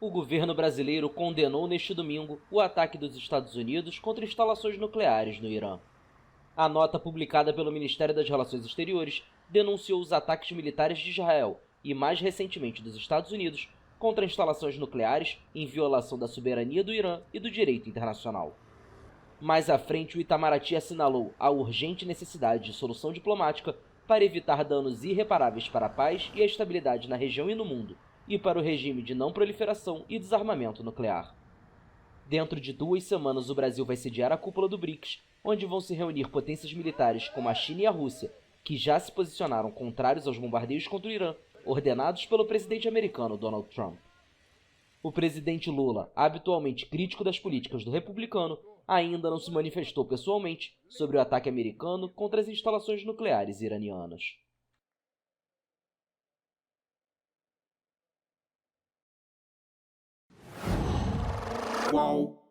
O governo brasileiro condenou neste domingo o ataque dos Estados Unidos contra instalações nucleares no Irã. A nota publicada pelo Ministério das Relações Exteriores denunciou os ataques militares de Israel e, mais recentemente, dos Estados Unidos contra instalações nucleares em violação da soberania do Irã e do direito internacional. Mais à frente, o Itamaraty assinalou a urgente necessidade de solução diplomática para evitar danos irreparáveis para a paz e a estabilidade na região e no mundo, e para o regime de não proliferação e desarmamento nuclear. Dentro de 2 semanas, o Brasil vai sediar a cúpula do BRICS, onde vão se reunir potências militares como a China e a Rússia, que já se posicionaram contrários aos bombardeios contra o Irã, ordenados pelo presidente americano Donald Trump. O presidente Lula, habitualmente crítico das políticas do republicano, ainda não se manifestou pessoalmente sobre o ataque americano contra as instalações nucleares iranianas. Qual?